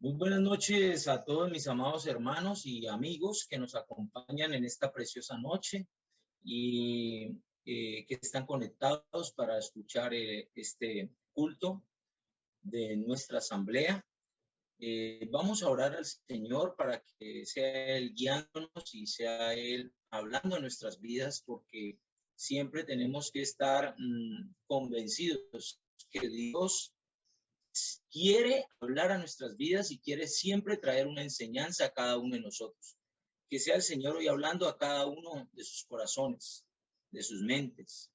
Muy buenas noches a todos mis amados hermanos y amigos que nos acompañan en esta preciosa noche y que están conectados para escuchar este culto de nuestra asamblea. Vamos a orar al Señor para que sea Él guiándonos y sea Él hablando en nuestras vidas, porque siempre tenemos que estar convencidos que Dios quiere hablar a nuestras vidas y quiere siempre traer una enseñanza a cada uno de nosotros. Que sea el Señor hoy hablando a cada uno de sus corazones, de sus mentes,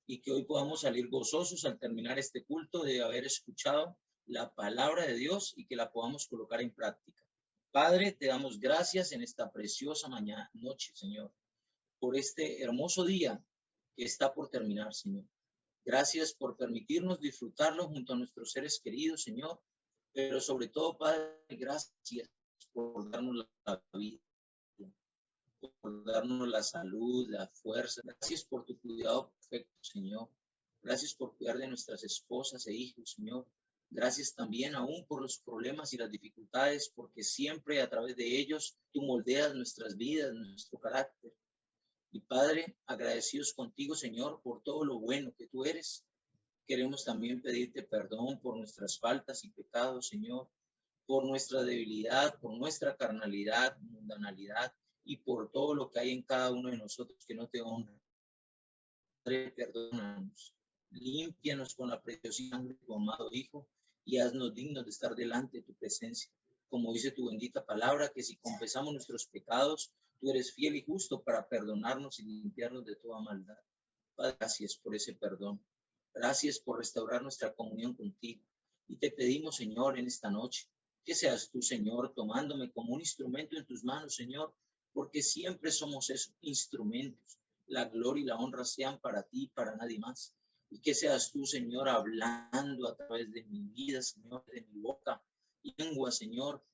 y que hoy podamos salir gozosos al terminar este culto de haber escuchado la palabra de Dios y que la podamos colocar en práctica. Padre, te damos gracias en esta preciosa mañana, noche, Señor, por este hermoso día que está por terminar, Señor. Gracias por permitirnos disfrutarlo junto a nuestros seres queridos, Señor. Pero sobre todo, Padre, gracias por darnos la vida, por darnos la salud, la fuerza. Gracias por tu cuidado perfecto, Señor. Gracias por cuidar de nuestras esposas e hijos, Señor. Gracias también aún por los problemas y las dificultades, porque siempre a través de ellos tú moldeas nuestras vidas, nuestro carácter. Y Padre, agradecidos contigo, Señor, por todo lo bueno que tú eres. Queremos también pedirte perdón por nuestras faltas y pecados, Señor, por nuestra debilidad, por nuestra carnalidad, mundanalidad y por todo lo que hay en cada uno de nosotros que no te honra. Padre, perdónanos, límpianos con la preciosa sangre de tu amado Hijo y haznos dignos de estar delante de tu presencia. Como dice tu bendita palabra, que si confesamos nuestros pecados, tú eres fiel y justo para perdonarnos y limpiarnos de toda maldad. Padre, gracias por ese perdón. Gracias por restaurar nuestra comunión contigo. Y te pedimos, Señor, en esta noche, que seas tú, Señor, tomándome como un instrumento en tus manos, Señor, porque siempre somos esos instrumentos. La gloria y la honra sean para ti, para nadie más. Y que seas tú, Señor, hablando a través de mi vida, Señor, de mi boca y lengua, Señor,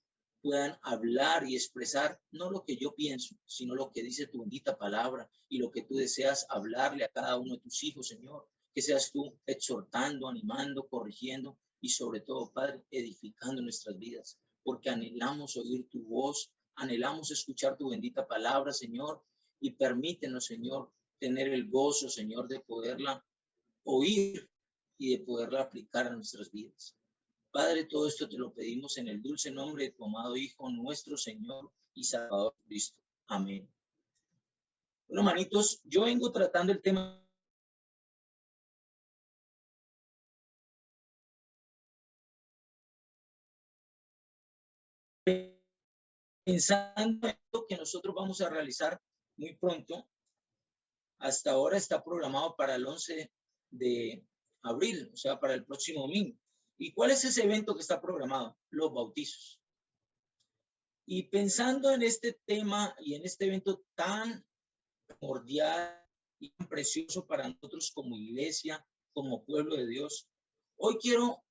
puedan hablar y expresar no lo que yo pienso, sino lo que dice tu bendita palabra y lo que tú deseas hablarle a cada uno de tus hijos, Señor. Que seas tú exhortando, animando, corrigiendo y sobre todo, Padre, edificando nuestras vidas, porque anhelamos oír tu voz, anhelamos escuchar tu bendita palabra, Señor, y permítenos, Señor, tener el gozo, Señor, de poderla oír y de poderla aplicar a nuestras vidas. Padre, todo esto te lo pedimos en el dulce nombre de tu amado Hijo, nuestro Señor y Salvador Cristo. Amén. Bueno, hermanitos, yo vengo tratando el tema pensando en lo que nosotros vamos a realizar muy pronto. Hasta ahora está programado para el 11 de abril, o sea, para el próximo domingo. ¿Y cuál es ese evento que está programado? Los bautizos. Y pensando en este tema y en este evento tan primordial y tan precioso para nosotros como iglesia, como pueblo de Dios, hoy quiero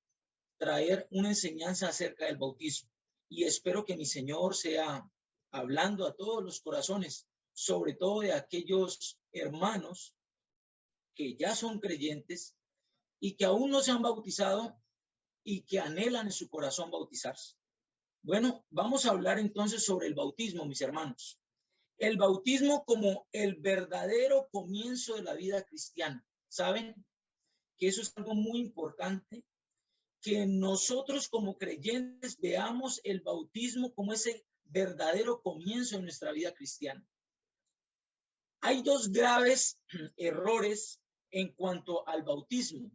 traer una enseñanza acerca del bautismo y espero que mi Señor sea hablando a todos los corazones, sobre todo de aquellos hermanos que ya son creyentes y que aún no se han bautizado y que anhelan en su corazón bautizarse. Bueno, vamos a hablar entonces sobre el bautismo, mis hermanos. El bautismo como el verdadero comienzo de la vida cristiana. ¿Saben? Que eso es algo muy importante, que nosotros como creyentes veamos el bautismo como ese verdadero comienzo de nuestra vida cristiana. Hay dos graves errores en cuanto al bautismo.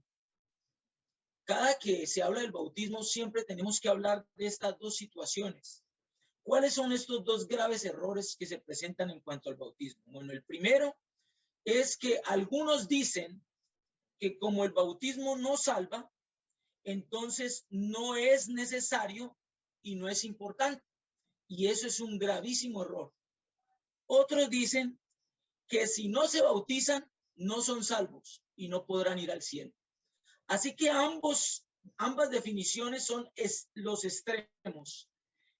Cada que se habla del bautismo siempre tenemos que hablar de estas dos situaciones. ¿Cuáles son estos dos graves errores que se presentan en cuanto al bautismo? Bueno, el primero es que algunos dicen que como el bautismo no salva, entonces no es necesario y no es importante. Y eso es un gravísimo error. Otros dicen que si no se bautizan, no son salvos y no podrán ir al cielo. Así que ambas definiciones son los extremos.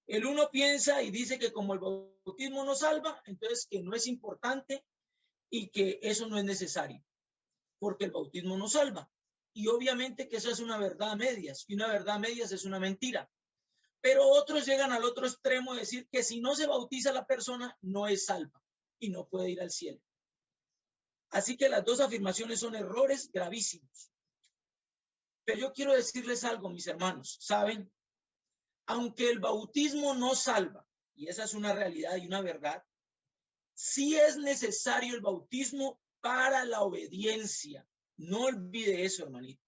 El uno piensa y dice que como el bautismo no salva, entonces que no es importante y que eso no es necesario, porque el bautismo no salva. Y obviamente que eso es una verdad a medias, y una verdad a medias es una mentira, Pero otros llegan al otro extremo de decir que si no se bautiza la persona, no es salva y no puede ir al cielo. Así que las dos afirmaciones son errores gravísimos. Pero yo quiero decirles algo, mis hermanos, ¿saben? Aunque el bautismo no salva, y esa es una realidad y una verdad, sí es necesario el bautismo para la obediencia. No olvide eso, hermanito.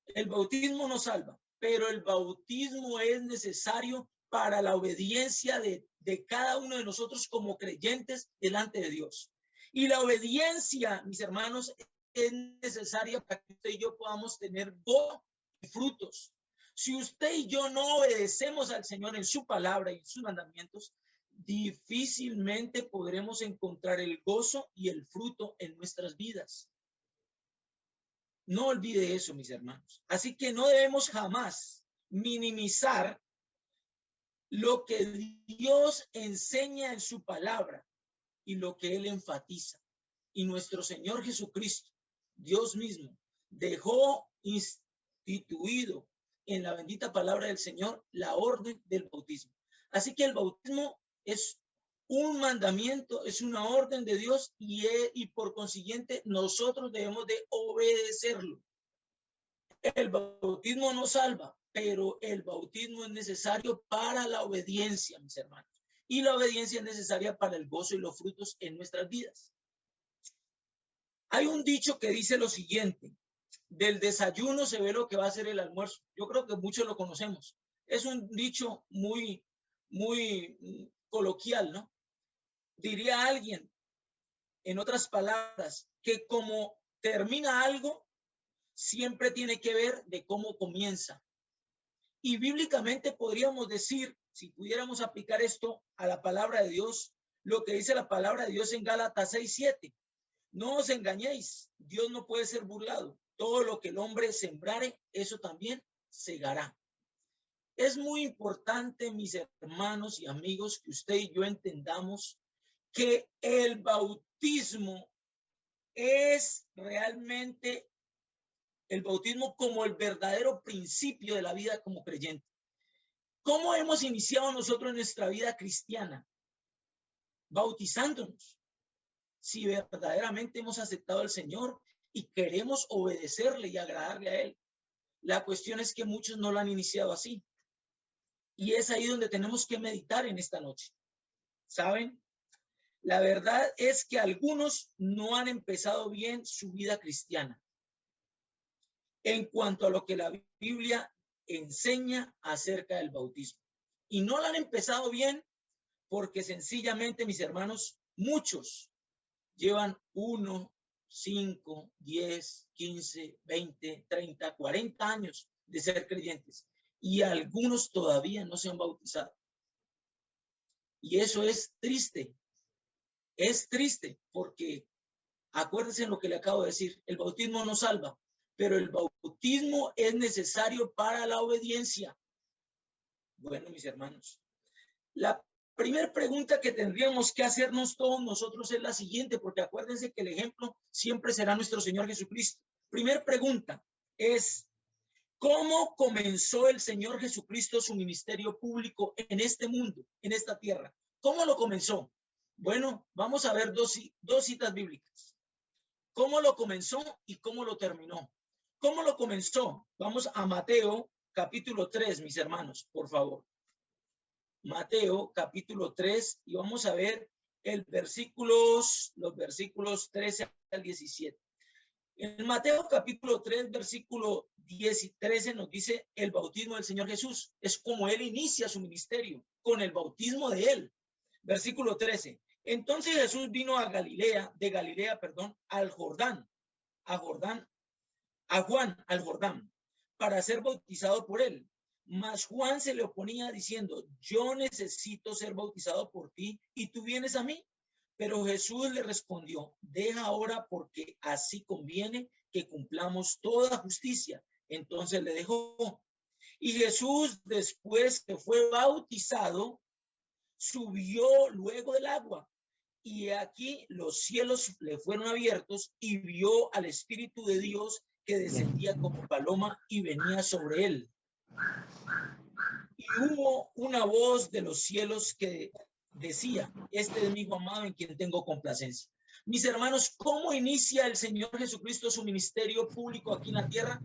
El bautismo no salva, pero el bautismo es necesario para la obediencia de cada uno de nosotros como creyentes delante de Dios. Y la obediencia, mis hermanos, es necesaria para que usted y yo podamos tener gozo y frutos. Si usted y yo no obedecemos al Señor en su palabra y en sus mandamientos, difícilmente podremos encontrar el gozo y el fruto en nuestras vidas. No olvide eso, mis hermanos. Así que no debemos jamás minimizar lo que Dios enseña en su palabra y lo que Él enfatiza. Y nuestro Señor Jesucristo, Dios mismo, dejó instituido en la bendita palabra del Señor la orden del bautismo. Así que el bautismo es un mandamiento, es una orden de Dios y por consiguiente nosotros debemos de obedecerlo. El bautismo no salva, pero el bautismo es necesario para la obediencia, mis hermanos. Y la obediencia es necesaria para el gozo y los frutos en nuestras vidas. Hay un dicho que dice lo siguiente: del desayuno se ve lo que va a ser el almuerzo. Yo creo que muchos lo conocemos. Es un dicho muy coloquial, ¿no? Diría alguien, en otras palabras, que como termina algo, siempre tiene que ver de cómo comienza. Y bíblicamente podríamos decir, si pudiéramos aplicar esto a la palabra de Dios, lo que dice la palabra de Dios en Gálatas 6:7. No os engañéis, Dios no puede ser burlado. Todo lo que el hombre sembrare, eso también segará. Es muy importante, mis hermanos y amigos, que usted y yo entendamos que el bautismo es realmente el bautismo como el verdadero principio de la vida como creyente. ¿Cómo hemos iniciado nosotros nuestra vida cristiana? Bautizándonos. Si verdaderamente hemos aceptado al Señor y queremos obedecerle y agradarle a Él. La cuestión es que muchos no lo han iniciado así. Y es ahí donde tenemos que meditar en esta noche. ¿Saben? La verdad es que algunos no han empezado bien su vida cristiana en cuanto a lo que la Biblia enseña acerca del bautismo. Y no lo han empezado bien porque sencillamente, mis hermanos, muchos llevan 1, 5, 10, 15, 20, 30, 40 años de ser creyentes y algunos todavía no se han bautizado. Y eso es triste porque acuérdense en lo que le acabo de decir, el bautismo no salva, pero el bautismo es necesario para la obediencia. Bueno, mis hermanos, la primera pregunta que tendríamos que hacernos todos nosotros es la siguiente, porque acuérdense que el ejemplo siempre será nuestro Señor Jesucristo. Primera pregunta es, ¿cómo comenzó el Señor Jesucristo su ministerio público en este mundo, en esta tierra? ¿Cómo lo comenzó? Bueno, vamos a ver dos citas bíblicas. ¿Cómo lo comenzó y cómo lo terminó? ¿Cómo lo comenzó? Vamos a Mateo capítulo 3, mis hermanos, por favor. Mateo capítulo 3 y vamos a ver los versículos 13 al 17. En Mateo capítulo 3, versículo 10 y 13 nos dice el bautismo del Señor Jesús. Es como Él inicia su ministerio, con el bautismo de Él. Versículo 13. Entonces Jesús vino a Galilea, al Jordán, a Juan, al Jordán, para ser bautizado por Él. Mas Juan se le oponía diciendo, yo necesito ser bautizado por ti y tú vienes a mí. Pero Jesús le respondió, deja ahora porque así conviene que cumplamos toda justicia. Entonces le dejó. Y Jesús, después que fue bautizado, subió luego del agua. Y aquí los cielos le fueron abiertos y vio al Espíritu de Dios que descendía como paloma y venía sobre él. Y hubo una voz de los cielos que decía, este es mi hijo amado en quien tengo complacencia. Mis hermanos, ¿cómo inicia el Señor Jesucristo su ministerio público aquí en la tierra?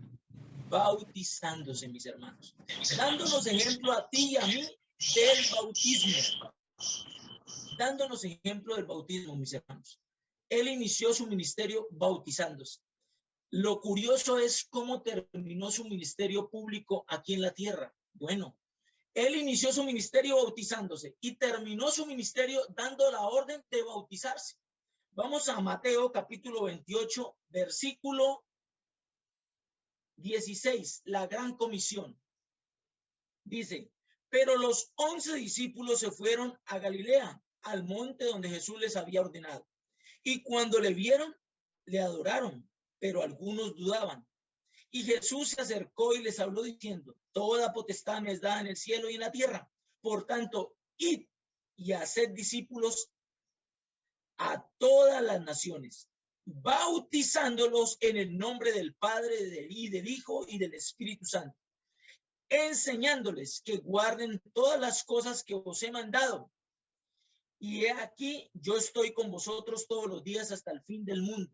Bautizándose, mis hermanos, dándonos ejemplo a ti y a mí del bautismo, dándonos ejemplo del bautismo, mis hermanos. Él inició su ministerio bautizándose. Lo curioso es cómo terminó su ministerio público aquí en la tierra. Bueno, él inició su ministerio bautizándose y terminó su ministerio dando la orden de bautizarse. Vamos a Mateo capítulo 28, versículo 16, la gran comisión. Dice, pero los 11 discípulos se fueron a Galilea, al monte donde Jesús les había ordenado. Y cuando le vieron, le adoraron, pero algunos dudaban. Y Jesús se acercó y les habló diciendo, toda potestad me es dada en el cielo y en la tierra. Por tanto, id y haced discípulos a todas las naciones, bautizándolos en el nombre del Padre, del Hijo y del Espíritu Santo, enseñándoles que guarden todas las cosas que os he mandado. Y he aquí, yo estoy con vosotros todos los días hasta el fin del mundo.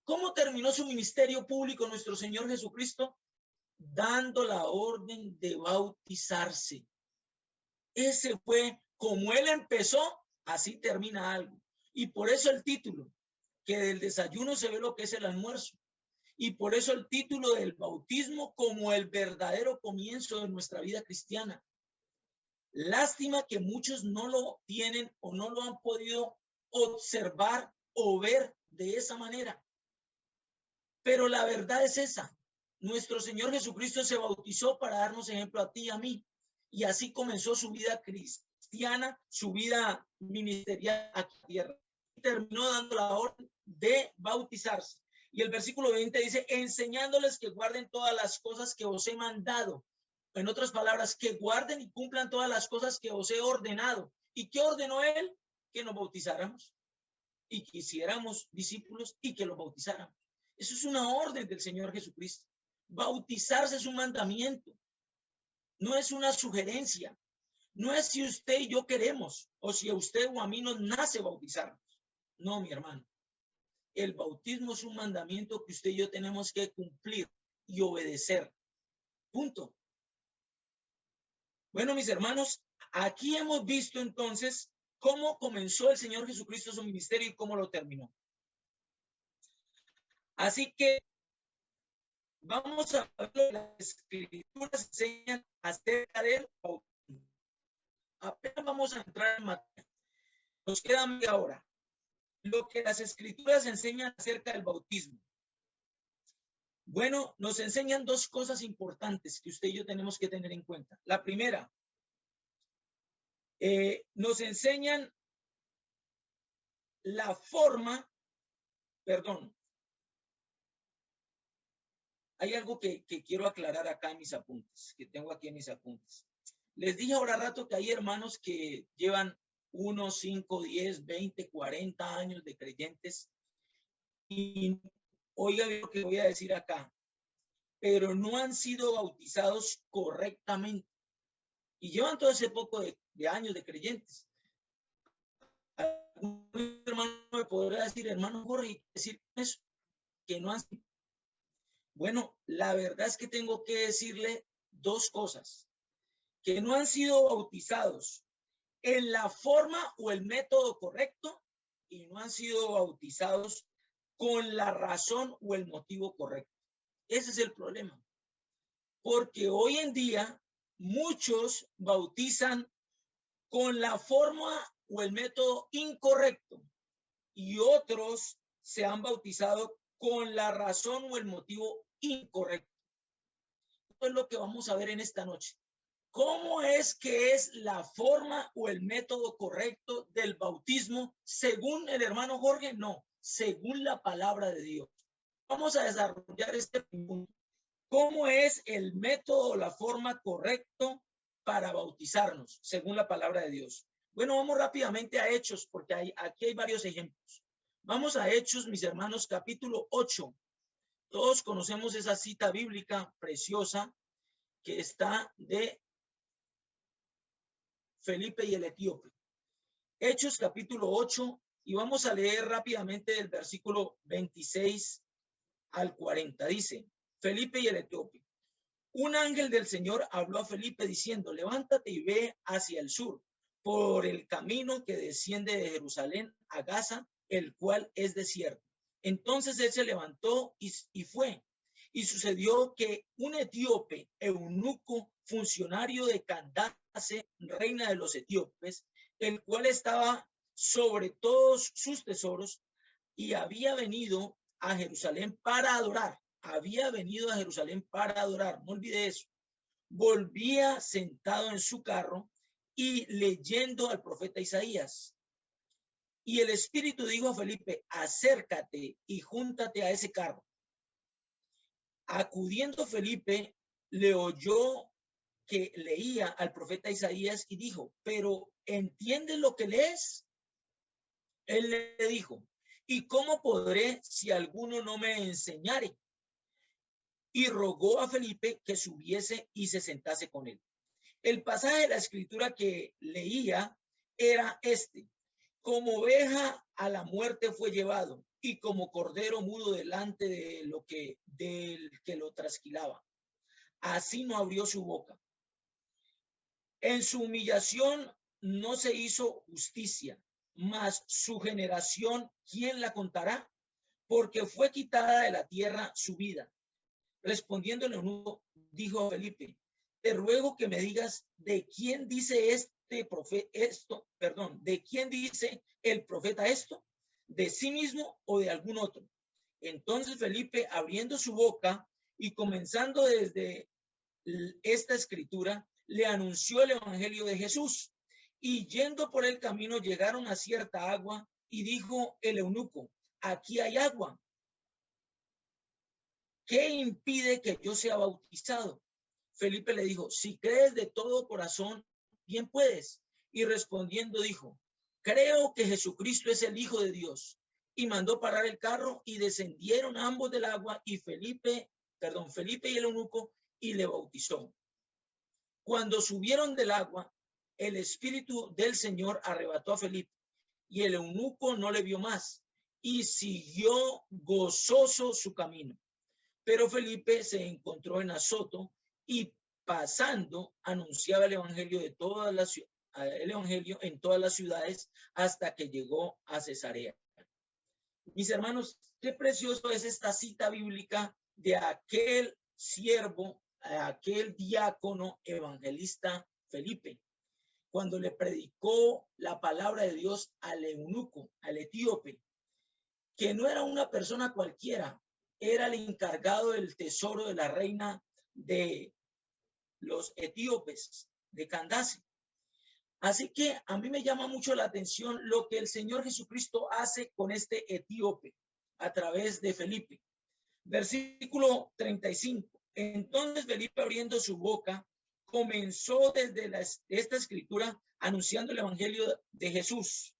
¿Cómo terminó su ministerio público nuestro Señor Jesucristo? Dando la orden de bautizarse. Ese fue como él empezó, así termina algo. Y por eso el título, que del desayuno se ve lo que es el almuerzo. Y por eso el título del bautismo como el verdadero comienzo de nuestra vida cristiana. Lástima que muchos no lo tienen o no lo han podido observar o ver de esa manera. Pero la verdad es esa. Nuestro Señor Jesucristo se bautizó para darnos ejemplo a ti y a mí. Y así comenzó su vida cristiana, su vida ministerial aquí en la tierra. Y terminó dando la orden de bautizarse. Y el versículo 20 dice, enseñándoles que guarden todas las cosas que os he mandado. En otras palabras, que guarden y cumplan todas las cosas que os he ordenado. ¿Y qué ordenó él? Que nos bautizáramos y que hiciéramos discípulos y que los bautizáramos. Eso es una orden del Señor Jesucristo. Bautizarse es un mandamiento. No es una sugerencia. No es si usted y yo queremos o si a usted o a mí nos nace bautizarnos. No, mi hermano. El bautismo es un mandamiento que usted y yo tenemos que cumplir y obedecer. Punto. Bueno, mis hermanos, aquí hemos visto entonces cómo comenzó el Señor Jesucristo su ministerio y cómo lo terminó. Así que vamos a ver lo que las escrituras enseñan acerca del bautismo. Apenas vamos a entrar en materia. Nos queda media hora. Lo que las escrituras enseñan acerca del bautismo. Bueno, nos enseñan dos cosas importantes que usted y yo tenemos que tener en cuenta. La primera, nos enseñan la forma, perdón, hay algo que quiero aclarar acá en mis apuntes, que tengo aquí en mis apuntes. Les dije ahora rato que hay hermanos que llevan 1, 5, 10, 20, 40 años de creyentes y oiga lo que voy a decir acá, pero no han sido bautizados correctamente y llevan todo ese poco de años de creyentes. Un hermano me podrá decir, hermano Jorge, decir eso, que no han sido. Bueno, la verdad es que tengo que decirle dos cosas, que no han sido bautizados en la forma o el método correcto y no han sido bautizados con la razón o el motivo correcto. Ese es el problema. Porque hoy en día muchos bautizan con la forma o el método incorrecto y otros se han bautizado con la razón o el motivo incorrecto. Esto es lo que vamos a ver en esta noche. ¿Cómo es que es la forma o el método correcto del bautismo según el hermano Jorge? No, según la palabra de Dios. Vamos a desarrollar este punto. ¿Cómo es el método o la forma correcto para bautizarnos según la palabra de Dios? Bueno, vamos rápidamente a Hechos porque aquí hay varios ejemplos. Vamos a Hechos, mis hermanos, capítulo 8. Todos conocemos esa cita bíblica preciosa que está de Felipe y el etíope. Hechos capítulo 8, y vamos a leer rápidamente del versículo 26 al 40. Dice, Felipe y el etíope. Un ángel del Señor habló a Felipe diciendo, levántate y ve hacia el sur, por el camino que desciende de Jerusalén a Gaza, el cual es desierto. Entonces él se levantó y fue. Y sucedió que un etíope, eunuco, funcionario de Candace, reina de los etíopes, el cual estaba sobre todos sus tesoros y había venido a Jerusalén para adorar. Había venido a Jerusalén para adorar. No olvide eso. Volvía sentado en su carro y leyendo al profeta Isaías. Y el Espíritu dijo a Felipe, acércate y júntate a ese carro. Acudiendo Felipe, le oyó que leía al profeta Isaías y dijo, pero ¿entiendes lo que lees? Él le dijo, ¿y cómo podré si alguno no me enseñare? Y rogó a Felipe que subiese y se sentase con él. El pasaje de la escritura que leía era este: como oveja a la muerte fue llevado, y como cordero mudo delante del que lo trasquilaba. Así no abrió su boca. En su humillación no se hizo justicia, mas su generación, ¿quién la contará? Porque fue quitada de la tierra su vida. Respondiendo el eunuco, dijo a Felipe, te ruego que me digas de quién dice ¿de quién dice el profeta esto? ¿De sí mismo o de algún otro? Entonces Felipe, abriendo su boca y comenzando desde esta escritura, le anunció el evangelio de Jesús. Y yendo por el camino llegaron a cierta agua y dijo el eunuco, aquí hay agua. ¿Qué impide que yo sea bautizado? Felipe le dijo, si crees de todo corazón, bien puedes. Y respondiendo dijo, creo que Jesucristo es el Hijo de Dios. Y mandó parar el carro y descendieron ambos del agua y Felipe y el eunuco, y le bautizó. Cuando subieron del agua, el Espíritu del Señor arrebató a Felipe y el eunuco no le vio más y siguió gozoso su camino. Pero Felipe se encontró en Azoto y pasando anunciaba el evangelio en todas las ciudades hasta que llegó a Cesarea. Mis hermanos, qué precioso es esta cita bíblica de aquel siervo, aquel diácono evangelista Felipe, cuando le predicó la palabra de Dios al eunuco, al etíope, que no era una persona cualquiera, era el encargado del tesoro de la reina de los etíopes, de Candace. Así que a mí me llama mucho la atención lo que el Señor Jesucristo hace con este etíope a través de Felipe. Versículo 35. Entonces Felipe, abriendo su boca, comenzó desde esta escritura anunciando el evangelio de Jesús.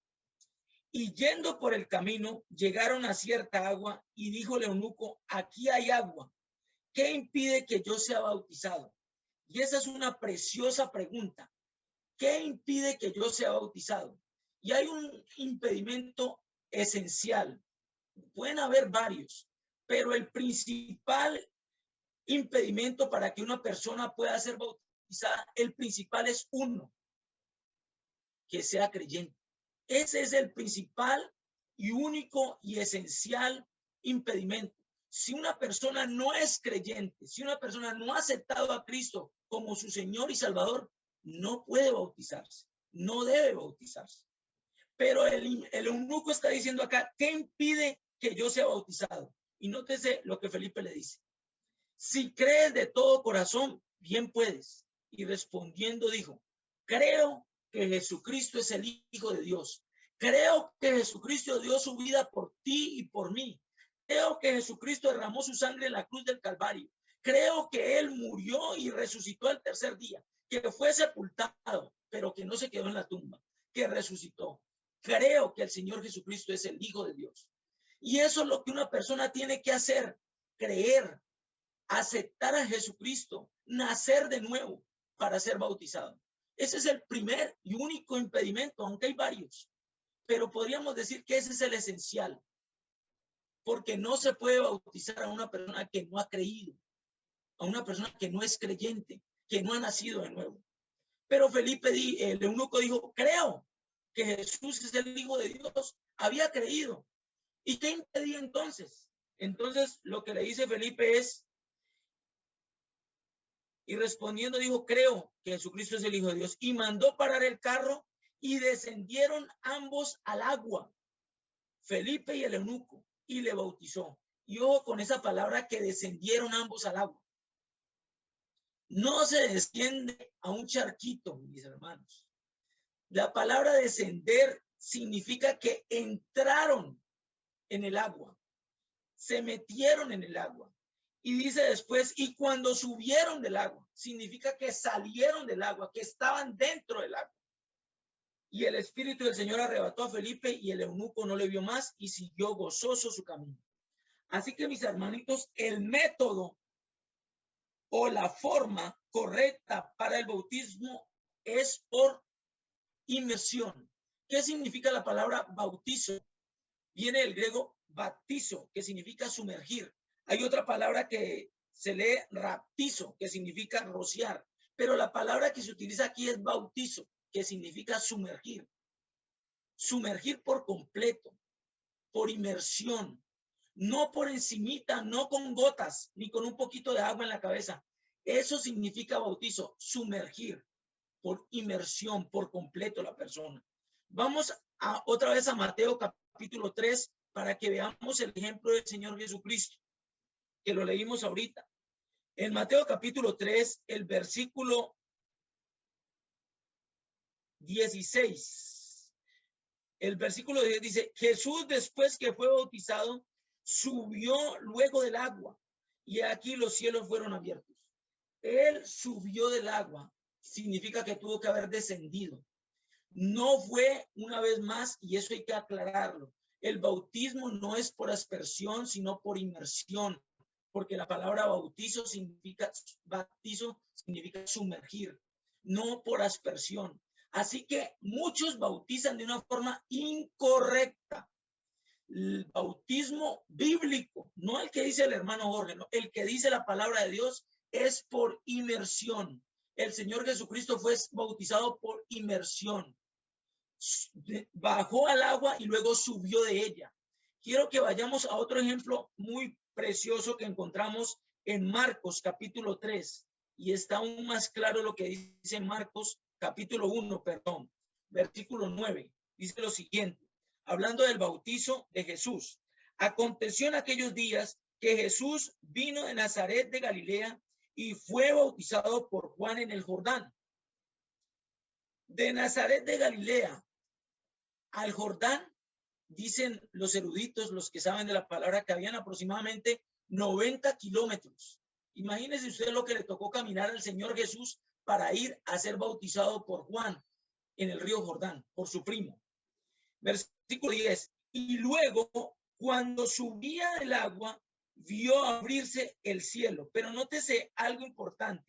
Y yendo por el camino, llegaron a cierta agua y dijo el eunuco, aquí hay agua. ¿Qué impide que yo sea bautizado? Y esa es una preciosa pregunta. ¿Qué impide que yo sea bautizado? Y hay un impedimento esencial. Pueden haber varios, pero el principal impedimento para que una persona pueda ser bautizada, el principal es uno, que sea creyente. Ese es el principal y único y esencial impedimento. Si una persona no es creyente, si una persona no ha aceptado a Cristo como su Señor y Salvador, no puede bautizarse, no debe bautizarse. Pero el eunuco está diciendo acá, ¿qué impide que yo sea bautizado? Y nótese lo que Felipe le dice. Si crees de todo corazón, bien puedes. Y respondiendo dijo, creo que Jesucristo es el Hijo de Dios. Creo que Jesucristo dio su vida por ti y por mí. Creo que Jesucristo derramó su sangre en la cruz del Calvario. Creo que Él murió y resucitó al tercer día, que fue sepultado, pero que no se quedó en la tumba, que resucitó. Creo que el Señor Jesucristo es el Hijo de Dios. Y eso es lo que una persona tiene que hacer, creer, aceptar a Jesucristo, nacer de nuevo para ser bautizado. Ese es el primer y único impedimento, aunque hay varios. Pero podríamos decir que ese es el esencial. Porque no se puede bautizar a una persona que no ha creído, a una persona que no es creyente, que no ha nacido de nuevo. Pero Felipe, el eunuco, dijo, creo que Jesús es el Hijo de Dios. Había creído. ¿Y qué impedía entonces? Entonces lo que le dice Felipe es, y respondiendo dijo, creo que Jesucristo es el Hijo de Dios. Y mandó parar el carro y descendieron ambos al agua, Felipe y el eunuco, y le bautizó. Y ojo con esa palabra, que descendieron ambos al agua. No se desciende a un charquito, mis hermanos. La palabra descender significa que entraron en el agua, se metieron en el agua. Y dice después, y cuando subieron del agua, significa que salieron del agua, que estaban dentro del agua. Y el Espíritu del Señor arrebató a Felipe y el eunuco no le vio más y siguió gozoso su camino. Así que, mis hermanitos, el método o la forma correcta para el bautismo es por inmersión. ¿Qué significa la palabra bautizo? Viene del griego baptizo, que significa sumergir. Hay otra palabra que se lee raptizo, que significa rociar, pero la palabra que se utiliza aquí es bautizo, que significa sumergir. Sumergir por completo, por inmersión, no por encimita, no con gotas, ni con un poquito de agua en la cabeza. Eso significa bautizo, sumergir, por inmersión, por completo la persona. Vamos otra vez a Mateo capítulo 3 para que veamos el ejemplo del Señor Jesucristo, que lo leímos ahorita. En Mateo capítulo 3, el versículo 16. El versículo 10 dice, Jesús, después que fue bautizado, subió luego del agua, y aquí los cielos fueron abiertos. Él subió del agua, significa que tuvo que haber descendido. No fue una vez más, y eso hay que aclararlo. El bautismo no es por aspersión, sino por inmersión, porque la palabra bautizo significa sumergir, no por aspersión. Así que muchos bautizan de una forma incorrecta. El bautismo bíblico, no el que dice el hermano Jorge, no, el que dice la palabra de Dios, es por inmersión. El Señor Jesucristo fue bautizado por inmersión. Bajó al agua y luego subió de ella. Quiero que vayamos a otro ejemplo muy precioso que encontramos en Marcos capítulo 3, y está aún más claro lo que dice Marcos capítulo 1, perdón, versículo 9. Dice lo siguiente, hablando del bautizo de Jesús. Aconteció en aquellos días que Jesús vino de Nazaret de Galilea y fue bautizado por Juan en el Jordán. De Nazaret de Galilea al Jordán, dicen los eruditos, los que saben de la palabra, que habían aproximadamente 90 kilómetros. Imagínense usted lo que le tocó caminar al Señor Jesús para ir a ser bautizado por Juan en el río Jordán, por su primo. Versículo 10. Y luego, cuando subía del agua, vio abrirse el cielo. Pero nótese algo importante.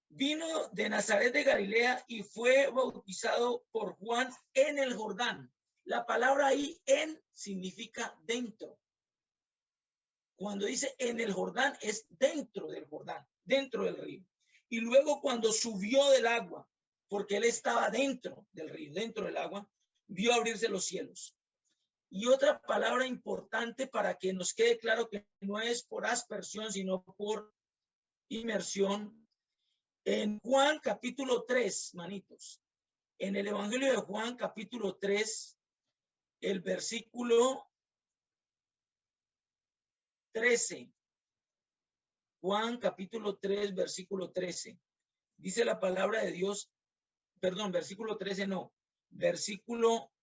Vino de Nazaret de Galilea y fue bautizado por Juan en el Jordán. La palabra ahí, en, significa dentro. Cuando dice en el Jordán, es dentro del Jordán, dentro del río. Y luego cuando subió del agua, porque él estaba dentro del río, dentro del agua, vio abrirse los cielos. Y otra palabra importante para que nos quede claro que no es por aspersión, sino por inmersión. En Juan capítulo 3, manitos, en el Evangelio de Juan capítulo 3, el versículo 13. Juan capítulo 3, versículo 13. Dice la palabra de Dios, perdón, versículo 13 no, versículo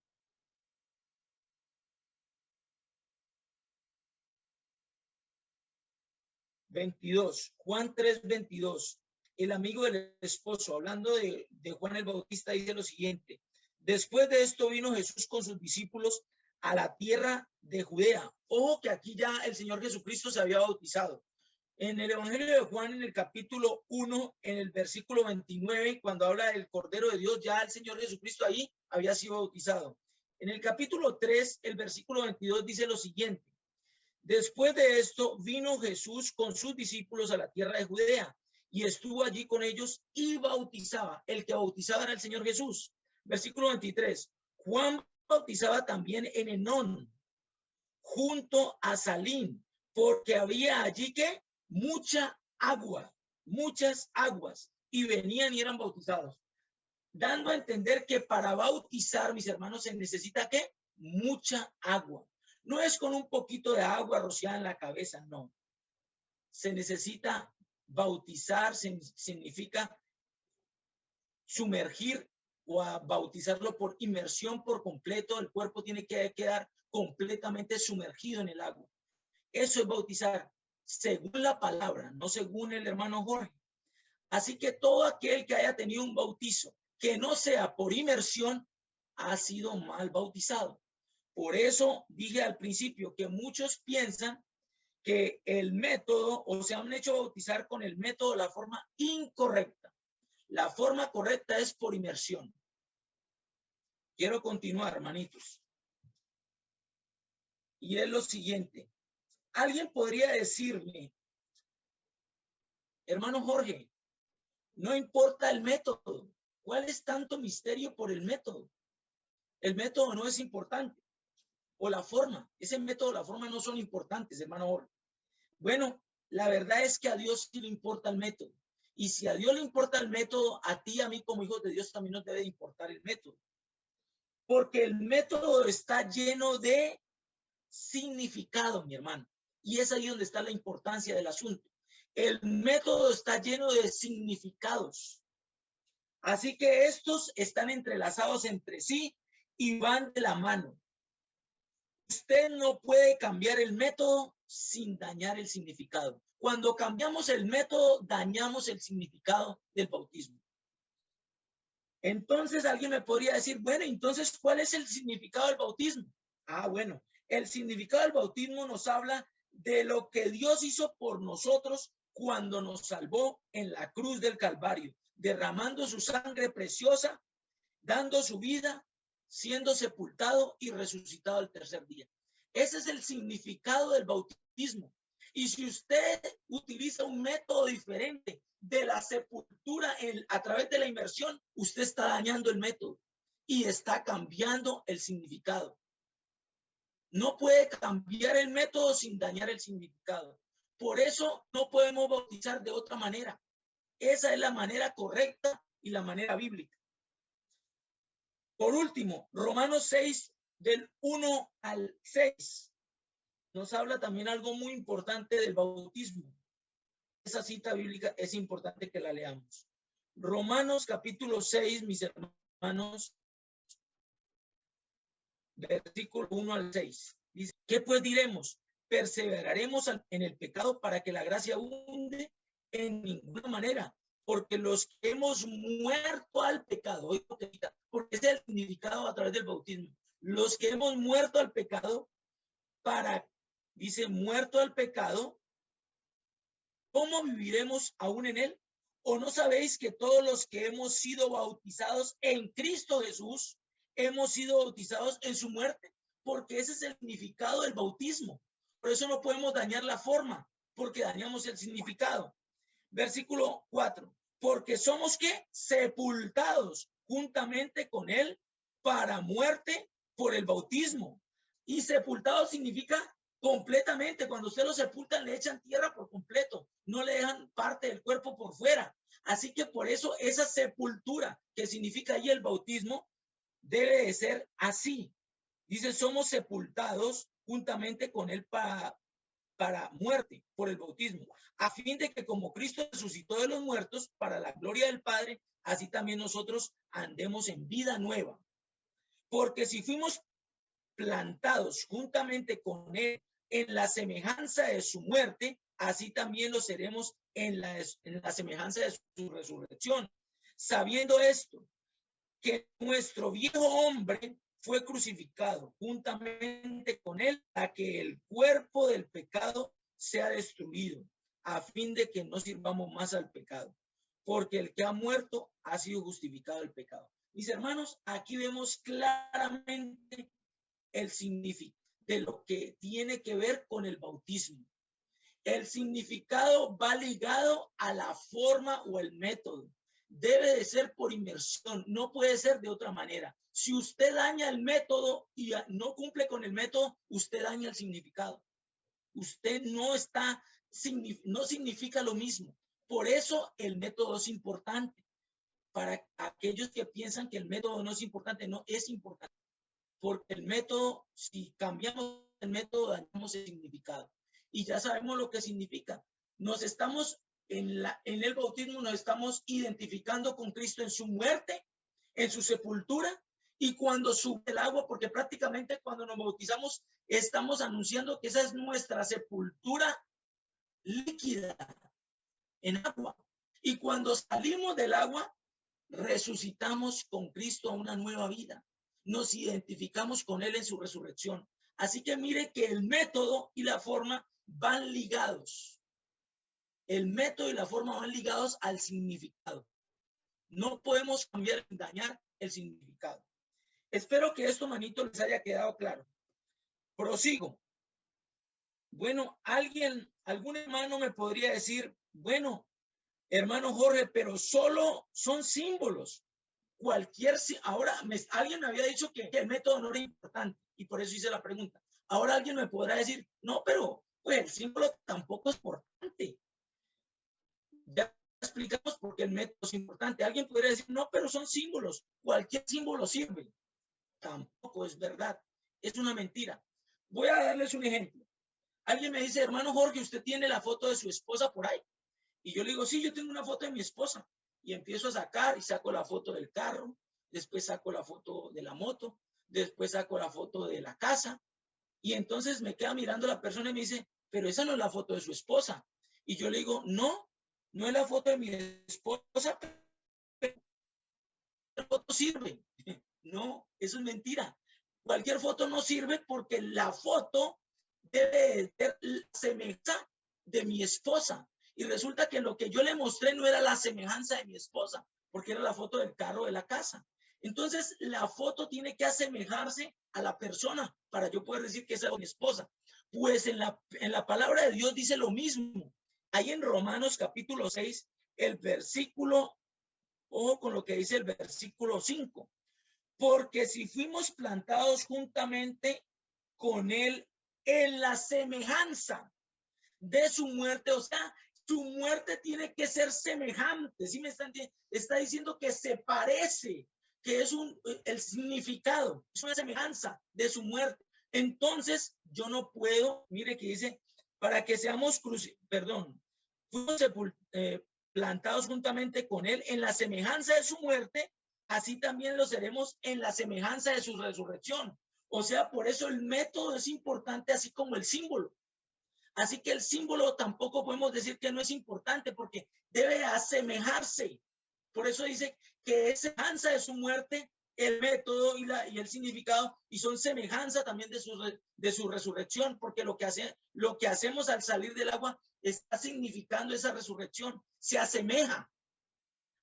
22. Juan 3, 22. El amigo del esposo, hablando de Juan el Bautista, dice lo siguiente. Después de esto vino Jesús con sus discípulos a la tierra de Judea. Ojo que aquí ya el Señor Jesucristo se había bautizado. En el Evangelio de Juan, en el capítulo 1, en el versículo 29, cuando habla del Cordero de Dios, ya el Señor Jesucristo ahí había sido bautizado. En el capítulo 3, el versículo 22 dice lo siguiente: después de esto vino Jesús con sus discípulos a la tierra de Judea y estuvo allí con ellos y bautizaba. El que bautizaba era el Señor Jesús. Versículo 23. Juan bautizaba también en Enón, junto a Salim, porque había allí que mucha agua, muchas aguas, y venían y eran bautizados, dando a entender que para bautizar, mis hermanos, se necesita que mucha agua. No es con un poquito de agua rociada en la cabeza, no. Se necesita bautizar, significa sumergir o a bautizarlo por inmersión por completo. El cuerpo tiene que quedar completamente sumergido en el agua. Eso es bautizar según la palabra, no según el hermano Jorge. Así que todo aquel que haya tenido un bautizo que no sea por inmersión ha sido mal bautizado. Por eso dije al principio que muchos piensan que el método, o se han hecho bautizar con el método de la forma incorrecta. La forma correcta es por inmersión. Quiero continuar, hermanitos. Y es lo siguiente. Alguien podría decirme, hermano Jorge, no importa el método. ¿Cuál es tanto misterio por el método? El método no es importante. O la forma. Ese método, la forma no son importantes, hermano Jorge. Bueno, la verdad es que a Dios sí le importa el método. Y si a Dios le importa el método, a ti y a mí como hijos de Dios también nos debe importar el método. Porque el método está lleno de significado, mi hermano. Y es ahí donde está la importancia del asunto. El método está lleno de significados. Así que estos están entrelazados entre sí y van de la mano. Usted no puede cambiar el método sin dañar el significado. Cuando cambiamos el método, dañamos el significado del bautismo. Entonces alguien me podría decir, bueno, entonces, ¿cuál es el significado del bautismo? Ah, bueno, el significado del bautismo nos habla de lo que Dios hizo por nosotros cuando nos salvó en la cruz del Calvario, derramando su sangre preciosa, dando su vida, siendo sepultado y resucitado al tercer día. Ese es el significado del bautismo. Y si usted utiliza un método diferente de la sepultura a través de la inmersión, usted está dañando el método y está cambiando el significado. No puede cambiar el método sin dañar el significado. Por eso no podemos bautizar de otra manera. Esa es la manera correcta y la manera bíblica. Por último, Romanos 6, del 1 al 6, nos habla también algo muy importante del bautismo. Esa cita bíblica es importante que la leamos. Romanos capítulo 6, mis hermanos, versículo 1 al 6. Dice, ¿qué pues diremos? ¿Perseveraremos en el pecado para que la gracia abunde? En ninguna manera, porque los que hemos muerto al pecado, porque ese es el significado a través del bautismo, los que hemos muerto al pecado, dice, muerto al pecado, ¿cómo viviremos aún en él? ¿O no sabéis que todos los que hemos sido bautizados en Cristo Jesús, hemos sido bautizados en su muerte? Porque ese es el significado del bautismo. Por eso no podemos dañar la forma, porque dañamos el significado. Versículo 4. Porque somos ¿qué? Sepultados juntamente con él para muerte por el bautismo. Y sepultado significa completamente. Cuando usted lo sepultan, le echan tierra por completo. No le dejan parte del cuerpo por fuera. Así que por eso esa sepultura, que significa ahí el bautismo, debe de ser así. Dice, somos sepultados juntamente con él para muerte por el bautismo, a fin de que como Cristo resucitó de los muertos para la gloria del Padre, así también nosotros andemos en vida nueva. Porque si fuimos plantados juntamente con él en la semejanza de su muerte, así también lo seremos en la semejanza de su resurrección. Sabiendo esto, que nuestro viejo hombre fue crucificado juntamente con él para que el cuerpo del pecado sea destruido, a fin de que no sirvamos más al pecado, porque el que ha muerto ha sido justificado del pecado. Mis hermanos, aquí vemos claramente el significado de lo que tiene que ver con el bautismo. El significado va ligado a la forma o el método. Debe de ser por inmersión, no puede ser de otra manera. Si usted daña el método y no cumple con el método, usted daña el significado. Usted no significa lo mismo. Por eso el método es importante. Para aquellos que piensan que el método no es importante, no es importante. Porque el método, si cambiamos el método, dañamos el significado. Y ya sabemos lo que significa. Nos estamos en el bautismo, nos estamos identificando con Cristo en su muerte, en su sepultura, y cuando sube el agua, porque prácticamente cuando nos bautizamos estamos anunciando que esa es nuestra sepultura líquida en agua. Y cuando salimos del agua, resucitamos con Cristo a una nueva vida. Nos identificamos con Él en su resurrección. Así que mire que el método y la forma van ligados. El método y la forma van ligados al significado. No podemos cambiar y dañar el significado. Espero que esto, manito, les haya quedado claro. Prosigo. Bueno, algún hermano me podría decir, bueno, hermano Jorge, pero solo son símbolos. Alguien me había dicho que el método no era importante y por eso hice la pregunta. Ahora alguien me podrá decir, no, pero pues el símbolo tampoco es importante. Ya explicamos por qué el método es importante. Alguien podría decir, no, pero son símbolos. Cualquier símbolo sirve. Tampoco es verdad. Es una mentira. Voy a darles un ejemplo. Alguien me dice, hermano Jorge, ¿usted tiene la foto de su esposa por ahí? Y yo le digo, sí, yo tengo una foto de mi esposa. Y empiezo a sacar y saco la foto del carro, después saco la foto de la moto, después saco la foto de la casa. Y entonces me queda mirando la persona y me dice, pero esa no es la foto de su esposa. Y yo le digo, no, no es la foto de mi esposa, pero la foto sirve. No, eso es mentira. Cualquier foto no sirve porque la foto debe ser la semejanza de mi esposa. Y resulta que lo que yo le mostré no era la semejanza de mi esposa, porque era la foto del carro de la casa. Entonces, la foto tiene que asemejarse a la persona para yo poder decir que esa es mi esposa. Pues en la palabra de Dios dice lo mismo. Ahí en Romanos capítulo 6, el versículo, ojo con lo que dice el versículo 5. Porque si fuimos plantados juntamente con él en la semejanza de su muerte, o sea, su muerte tiene que ser semejante, ¿sí me están diciendo? Está diciendo que se parece, que es el significado, es una semejanza de su muerte. Entonces, yo no puedo, mire que dice, para que seamos fuimos plantados juntamente con él en la semejanza de su muerte, así también lo seremos en la semejanza de su resurrección. O sea, por eso el método es importante, así como el símbolo. Así que el símbolo tampoco podemos decir que no es importante porque debe asemejarse. Por eso dice que es semejanza de su muerte el método y el significado, y son semejanza también de su resurrección, porque lo que hacemos al salir del agua está significando esa resurrección, se asemeja.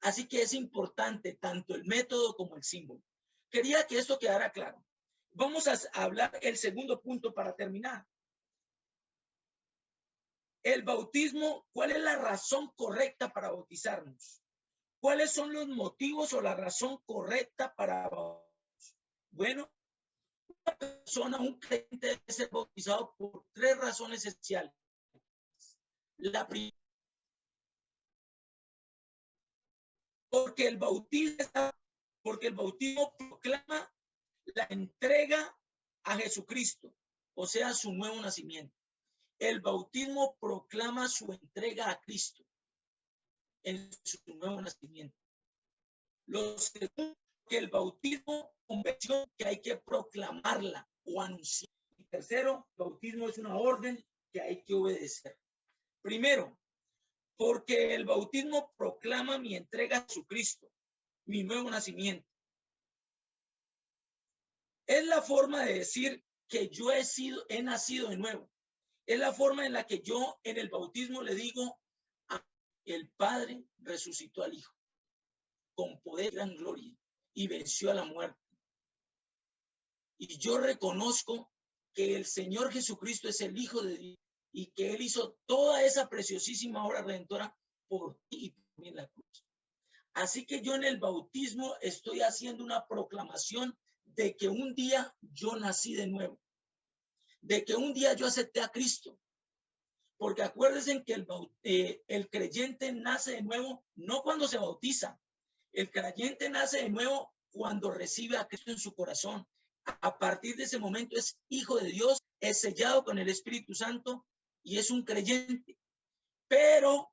Así que es importante tanto el método como el símbolo. Quería que esto quedara claro. Vamos a hablar el segundo punto para terminar. El bautismo, ¿cuál es la razón correcta para bautizarnos? ¿Cuáles son los motivos o la razón correcta para bautizarnos? Bueno, una persona, un creyente debe ser bautizado por 3 razones esenciales. La primera, porque el bautismo proclama la entrega a Jesucristo, o sea, su nuevo nacimiento. El bautismo proclama su entrega a Cristo en su nuevo nacimiento. Lo segundo, que el bautismo convención que hay que proclamarla o anunciar. Y tercero, el bautismo es una orden que hay que obedecer. Primero, porque el bautismo proclama mi entrega a Jesucristo, mi nuevo nacimiento. Es la forma de decir que yo he nacido de nuevo. Es la forma en la que yo en el bautismo le digo, el Padre resucitó al Hijo con poder y gran gloria y venció a la muerte. Y yo reconozco que el Señor Jesucristo es el Hijo de Dios y que Él hizo toda esa preciosísima obra redentora por ti y por mí en la cruz. Así que yo en el bautismo estoy haciendo una proclamación de que un día yo nací de nuevo, de que un día yo acepté a Cristo. Porque acuérdense que el creyente nace de nuevo no cuando se bautiza, el creyente nace de nuevo cuando recibe a Cristo en su corazón. A partir de ese momento es hijo de Dios, es sellado con el Espíritu Santo y es un creyente. Pero,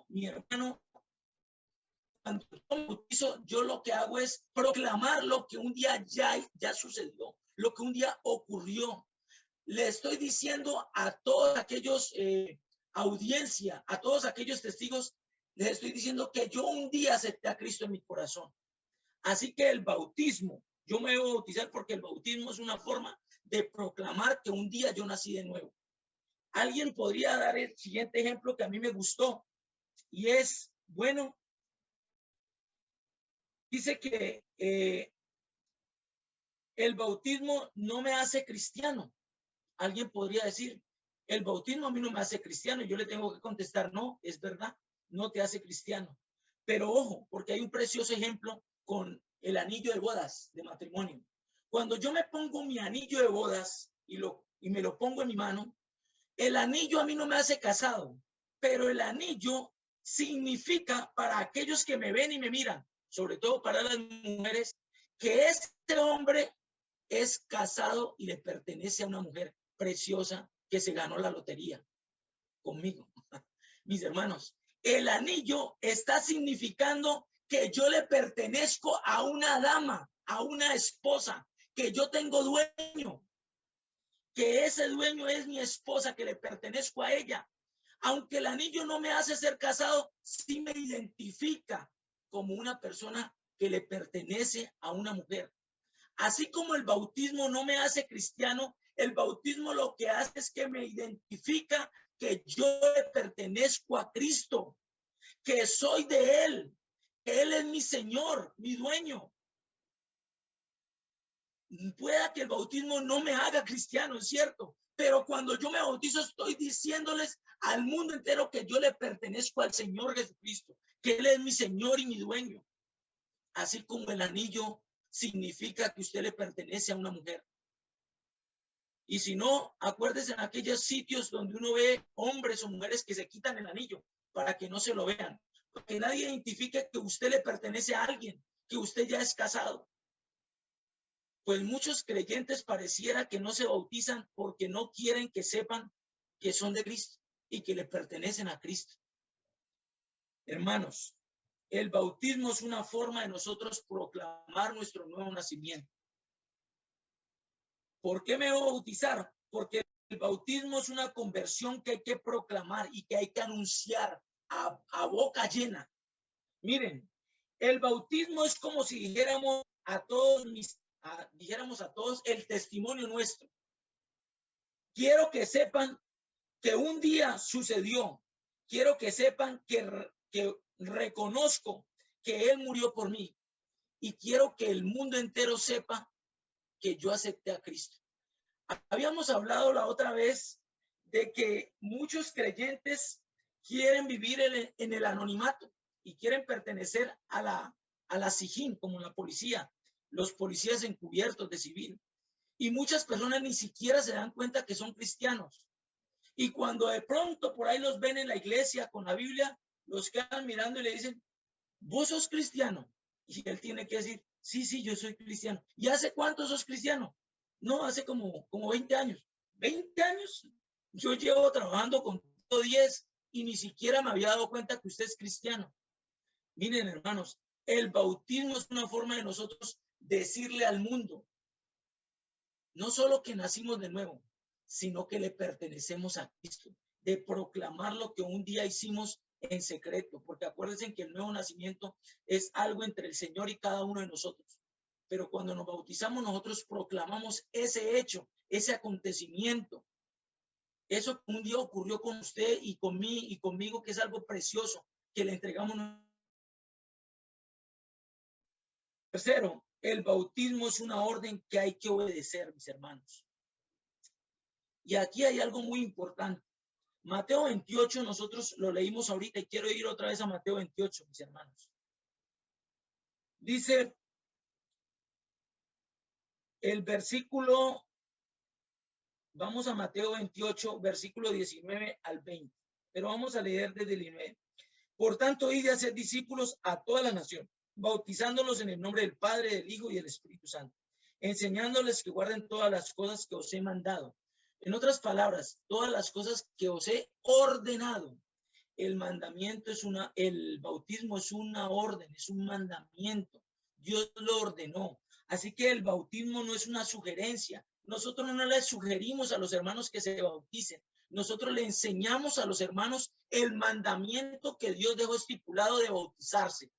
mi hermano, cuando yo me bautizo, yo lo que hago es proclamar lo que un día ya sucedió, lo que un día ocurrió. Le estoy diciendo a todos aquellos audiencia, a todos aquellos testigos, les estoy diciendo que yo un día acepté a Cristo en mi corazón. Así que el bautismo, yo me voy a bautizar porque el bautismo es una forma de proclamar que un día yo nací de nuevo. Alguien podría dar el siguiente ejemplo que a mí me gustó y es, bueno, dice que el bautismo no me hace cristiano. Alguien podría decir, el bautismo a mí no me hace cristiano. Y yo le tengo que contestar, no, es verdad, no te hace cristiano. Pero ojo, porque hay un precioso ejemplo con el anillo de bodas de matrimonio. Cuando yo me pongo mi anillo de bodas y me lo pongo en mi mano, el anillo a mí no me hace casado, pero el anillo significa para aquellos que me ven y me miran, sobre todo para las mujeres, que este hombre es casado y le pertenece a una mujer preciosa que se ganó la lotería conmigo. Mis hermanos, el anillo está significando que yo le pertenezco a una dama, a una esposa, que yo tengo dueño, que ese dueño es mi esposa, que le pertenezco a ella. Aunque el anillo no me hace ser casado, sí me identifica como una persona que le pertenece a una mujer. Así como el bautismo no me hace cristiano, el bautismo lo que hace es que me identifica que yo le pertenezco a Cristo, que soy de Él, que Él es mi Señor, mi dueño. Pueda que el bautismo no me haga cristiano, es cierto, pero cuando yo me bautizo estoy diciéndoles al mundo entero que yo le pertenezco al Señor Jesucristo, que Él es mi Señor y mi dueño. Así como el anillo significa que usted le pertenece a una mujer. Y si no, acuérdese en aquellos sitios donde uno ve hombres o mujeres que se quitan el anillo para que no se lo vean, para que nadie identifique que usted le pertenece a alguien, que usted ya es casado. Pues muchos creyentes pareciera que no se bautizan porque no quieren que sepan que son de Cristo y que le pertenecen a Cristo. Hermanos, el bautismo es una forma de nosotros proclamar nuestro nuevo nacimiento. ¿Por qué me voy a bautizar? Porque el bautismo es una conversión que hay que proclamar y que hay que anunciar a boca llena. Miren, el bautismo es como si dijéramos a todos el testimonio nuestro. Quiero que sepan que un día sucedió. Quiero que sepan que reconozco que Él murió por mí. Y quiero que el mundo entero sepa que yo acepté a Cristo. Habíamos hablado la otra vez de que muchos creyentes quieren vivir en el anonimato y quieren pertenecer a la SIJIN, como la policía, los policías encubiertos de civil. Y muchas personas ni siquiera se dan cuenta que son cristianos. Y cuando de pronto por ahí los ven en la iglesia con la Biblia, los quedan mirando y le dicen, ¿vos sos cristiano? Y él tiene que decir, sí, yo soy cristiano. ¿Y hace cuánto sos cristiano? No, hace como 20 años. ¿20 años? Yo llevo trabajando con 10 y ni siquiera me había dado cuenta que usted es cristiano. Miren, hermanos, el bautismo es una forma de nosotros decirle al mundo, no solo que nacimos de nuevo, sino que le pertenecemos a Cristo, de proclamar lo que un día hicimos en secreto, porque acuérdense que el nuevo nacimiento es algo entre el Señor y cada uno de nosotros. Pero cuando nos bautizamos, nosotros proclamamos ese hecho, ese acontecimiento. Eso un día ocurrió con usted y conmigo, que es algo precioso, que le entregamos. Tercero, el bautismo es una orden que hay que obedecer, mis hermanos. Y aquí hay algo muy importante. Mateo 28, nosotros lo leímos ahorita y quiero ir otra vez a Mateo 28, mis hermanos. Dice el versículo, vamos a Mateo 28, versículo 19 al 20, pero vamos a leer desde el 9. Por tanto, id a hacer discípulos a toda la nación, bautizándolos en el nombre del Padre, del Hijo y del Espíritu Santo, enseñándoles que guarden todas las cosas que os he mandado. En otras palabras, todas las cosas que os he ordenado. El mandamiento es el bautismo es una orden, es un mandamiento. Dios lo ordenó. Así que el bautismo no es una sugerencia. Nosotros no les sugerimos a los hermanos que se bauticen. Nosotros le enseñamos a los hermanos el mandamiento que Dios dejó estipulado de bautizarse.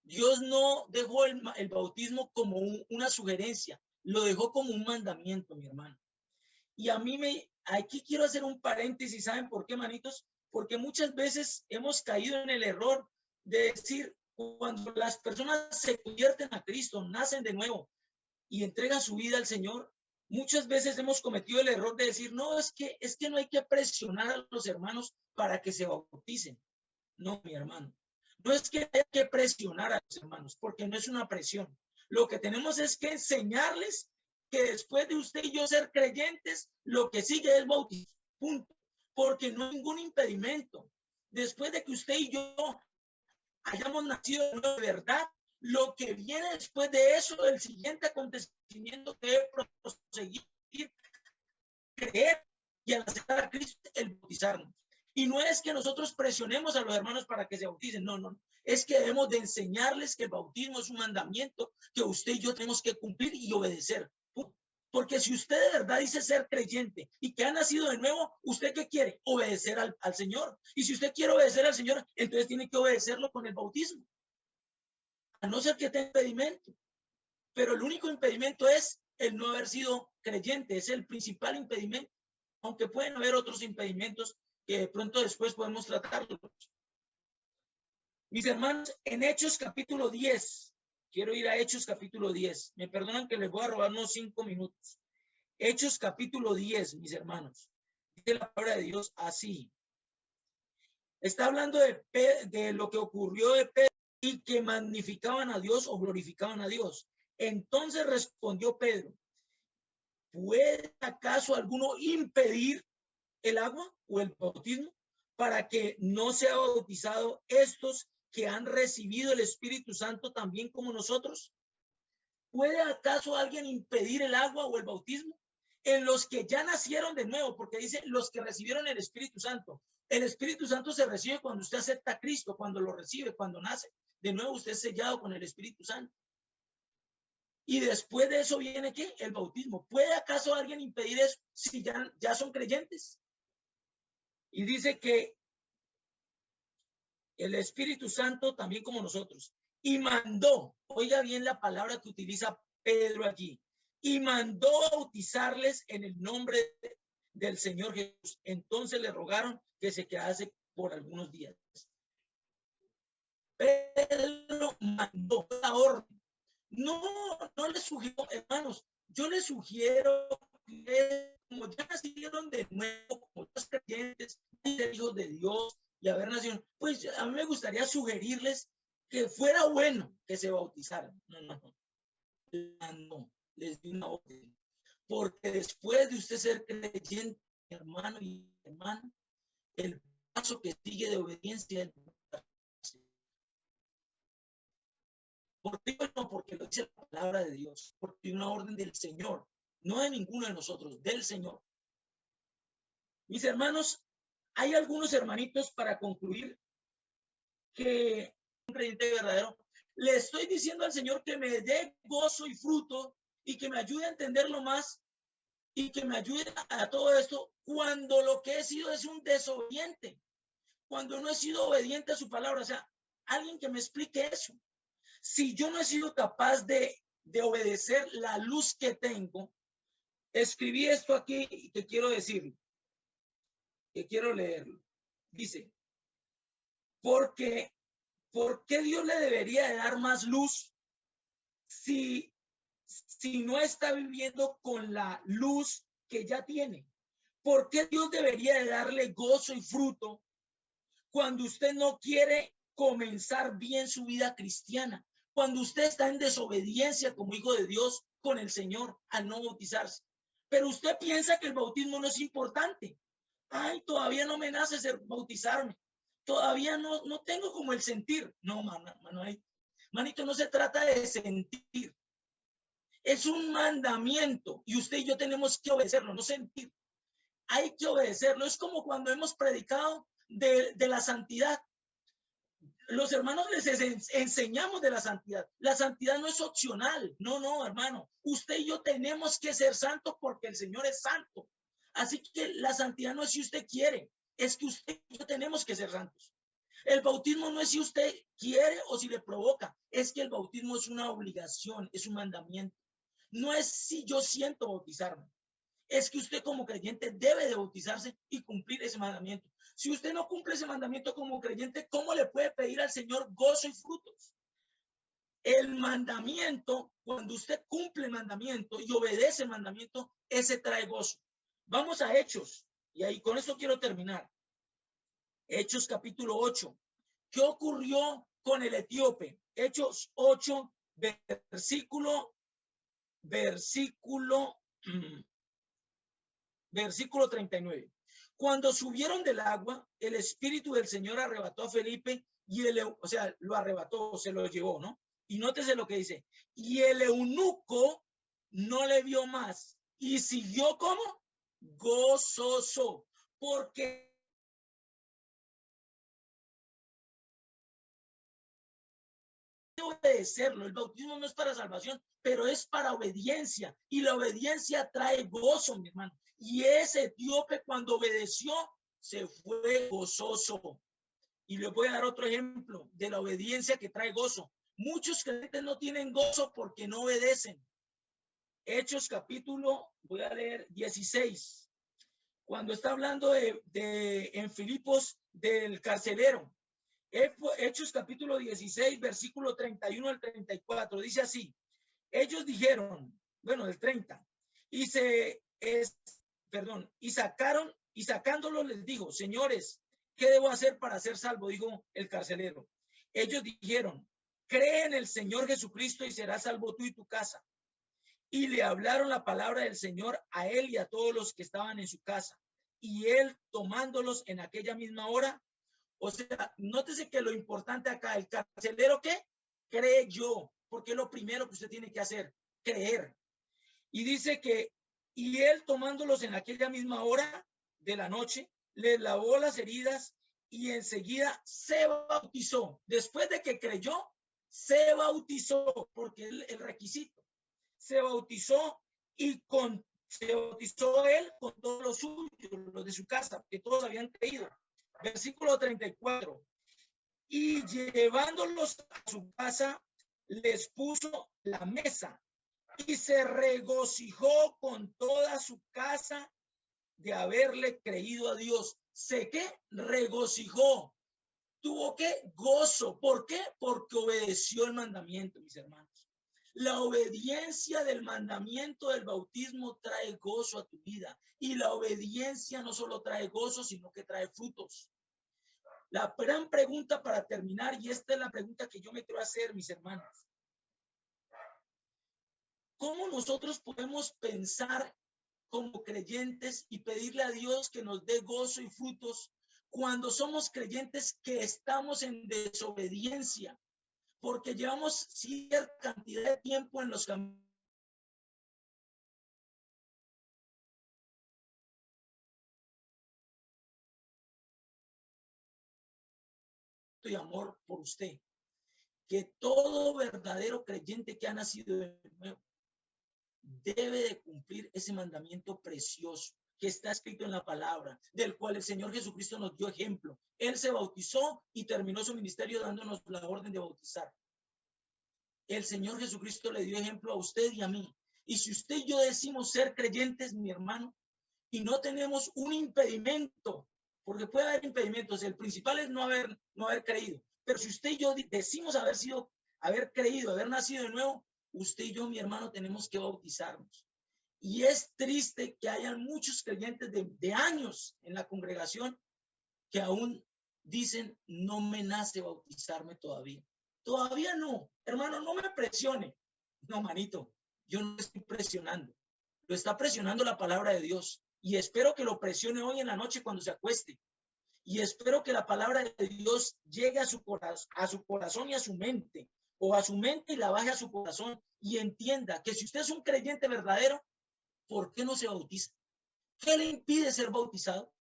Dios no dejó el bautismo como una sugerencia, lo dejó como un mandamiento, mi hermano. Y aquí quiero hacer un paréntesis, ¿saben por qué, manitos? Porque muchas veces hemos caído en el error de decir, cuando las personas se convierten a Cristo, nacen de nuevo y entregan su vida al Señor, muchas veces hemos cometido el error de decir, no, es que no hay que presionar a los hermanos para que se bauticen. No, mi hermano. No es que hay que presionar a los hermanos, porque no es una presión. Lo que tenemos es que enseñarles que después de usted y yo ser creyentes, lo que sigue es bautismo. Punto. Porque no hay ningún impedimento. Después de que usted y yo hayamos nacido de verdad, lo que viene después de eso, el siguiente acontecimiento que debe proseguir, creer y al aceptar a Cristo, el bautizarnos. Y no es que nosotros presionemos a los hermanos para que se bauticen, no. Es que debemos de enseñarles que el bautismo es un mandamiento que usted y yo tenemos que cumplir y obedecer. Porque si usted de verdad dice ser creyente y que ha nacido de nuevo, ¿usted qué quiere? Obedecer al Señor. Y si usted quiere obedecer al Señor, entonces tiene que obedecerlo con el bautismo. A no ser que tenga impedimento. Pero el único impedimento es el no haber sido creyente. Es el principal impedimento. Aunque pueden haber otros impedimentos que de pronto después podemos tratarlos. Mis hermanos, en Hechos capítulo 10, quiero ir a Hechos capítulo 10. Me perdonan que les voy a robar unos 5 minutos. Hechos capítulo 10, mis hermanos. Dice la palabra de Dios así. Está hablando de lo que ocurrió de Pedro y que magnificaban a Dios o glorificaban a Dios. Entonces respondió Pedro, ¿puede acaso alguno impedir el agua o el bautismo para que no sea bautizado estos que han recibido el Espíritu Santo también como nosotros? ¿Puede acaso alguien impedir el agua o el bautismo? En los que ya nacieron de nuevo, porque dice los que recibieron el Espíritu Santo. El Espíritu Santo se recibe cuando usted acepta a Cristo, cuando lo recibe, cuando nace. De nuevo usted es sellado con el Espíritu Santo. Y después de eso viene ¿qué? El bautismo. ¿Puede acaso alguien impedir eso si ya son creyentes? Y dice que el Espíritu Santo también como nosotros. Y mandó, oiga bien la palabra que utiliza Pedro allí, y mandó bautizarles en el nombre del Señor Jesús. Entonces le rogaron que se quedase por algunos días. Pedro mandó la orden. No les sugiero, hermanos, yo les sugiero que como ya nacieron de nuevo, como los creyentes, hijos de Dios y haber nacido, pues a mí me gustaría sugerirles que fuera bueno que se bautizaran. No, les di una orden. Porque después de usted ser creyente, hermano y hermana, el paso que sigue de obediencia es ¿por qué? No, porque lo dice la palabra de Dios, porque una orden del Señor, no de ninguno de nosotros, del Señor. Mis hermanos, hay algunos hermanitos para concluir que un creyente verdadero, le estoy diciendo al Señor que me dé gozo y fruto y que me ayude a entenderlo más y que me ayude a todo esto cuando lo que he sido es un desobediente, cuando no he sido obediente a su palabra. O sea, alguien que me explique eso. Si yo no he sido capaz de obedecer la luz que tengo, escribí esto aquí y te quiero decir. que quiero leerlo. Dice, ¿por qué Dios le debería de dar más luz si no está viviendo con la luz que ya tiene? ¿Por qué Dios debería de darle gozo y fruto cuando usted no quiere comenzar bien su vida cristiana? Cuando usted está en desobediencia como hijo de Dios con el Señor al no bautizarse. Pero usted piensa que el bautismo no es importante. Ay, todavía no me nace ser bautizarme. Todavía no tengo como el sentir. No, manito, no se trata de sentir. Es un mandamiento y usted y yo tenemos que obedecerlo, no sentir. Hay que obedecerlo. Es como cuando hemos predicado de la santidad. Los hermanos les enseñamos de la santidad. La santidad no es opcional. No, hermano. Usted y yo tenemos que ser santos porque el Señor es santo. Así que la santidad no es si usted quiere, es que usted y yo tenemos que ser santos. El bautismo no es si usted quiere o si le provoca, es que el bautismo es una obligación, es un mandamiento. No es si yo siento bautizarme, es que usted como creyente debe de bautizarse y cumplir ese mandamiento. Si usted no cumple ese mandamiento como creyente, ¿cómo le puede pedir al Señor gozo y frutos? El mandamiento, cuando usted cumple el mandamiento y obedece el mandamiento, ese trae gozo. Vamos a Hechos, y ahí con esto quiero terminar. Hechos capítulo 8. ¿Qué ocurrió con el etíope? Hechos 8, versículo 39. Cuando subieron del agua, el Espíritu del Señor arrebató a Felipe y lo arrebató, se lo llevó, ¿no? Y nótese lo que dice. Y el eunuco no le vio más y siguió como gozoso, porque obedecerlo. El bautismo no es para salvación, pero es para obediencia, y la obediencia trae gozo, mi hermano. Y ese etíope, cuando obedeció, se fue gozoso. Y les voy a dar otro ejemplo de la obediencia que trae gozo. Muchos creyentes no tienen gozo porque no obedecen. Hechos capítulo, voy a leer 16. Cuando está hablando en Filipos del carcelero. Hechos capítulo 16, versículo 31 al 34. Dice así. Ellos dijeron, bueno, del 30. Y sacándolo les dijo, señores, ¿qué debo hacer para ser salvo? Dijo el carcelero. Ellos dijeron, cree en el Señor Jesucristo y serás salvo tú y tu casa. Y le hablaron la palabra del Señor a él y a todos los que estaban en su casa. Y él, tomándolos en aquella misma hora, o sea, nótese que lo importante acá, el carcelero, ¿qué? Creyó, porque es lo primero que usted tiene que hacer, creer. Y dice que, y él tomándolos en aquella misma hora de la noche, les lavó las heridas y enseguida se bautizó. Después de que creyó, se bautizó, porque el requisito. Se bautizó se bautizó él con todos los suyos, los de su casa, que todos habían creído. Versículo 34. Y llevándolos a su casa, les puso la mesa y se regocijó con toda su casa de haberle creído a Dios. ¿Se qué? Regocijó. Tuvo que gozo. ¿Por qué? Porque obedeció el mandamiento, mis hermanos. La obediencia del mandamiento del bautismo trae gozo a tu vida. Y la obediencia no solo trae gozo, sino que trae frutos. La gran pregunta para terminar, y esta es la pregunta que yo me quiero hacer, mis hermanos. ¿Cómo nosotros podemos pensar como creyentes y pedirle a Dios que nos dé gozo y frutos cuando somos creyentes que estamos en desobediencia? Porque llevamos cierta cantidad de tiempo en los caminos y amor por usted. Que todo verdadero creyente que ha nacido de nuevo debe de cumplir ese mandamiento precioso que está escrito en la palabra, del cual el Señor Jesucristo nos dio ejemplo. Él se bautizó y terminó su ministerio dándonos la orden de bautizar. El Señor Jesucristo le dio ejemplo a usted y a mí. Y si usted y yo decimos ser creyentes, mi hermano, y no tenemos un impedimento porque puede haber impedimentos. El principal es no haber creído. Pero si usted y yo decimos haber creído, haber nacido de nuevo, usted y yo, mi hermano, tenemos que bautizarnos. Y es triste que hayan muchos creyentes de años en la congregación que aún dicen, no me nace bautizarme todavía. Todavía no, hermano, no me presione. No, manito, yo no estoy presionando. Lo está presionando la palabra de Dios. Y espero que lo presione hoy en la noche cuando se acueste. Y espero que la palabra de Dios llegue a su corazón y a su mente, o a su mente y la baje a su corazón, y entienda que si usted es un creyente verdadero, ¿por qué no se bautiza? ¿Qué le impide ser bautizado?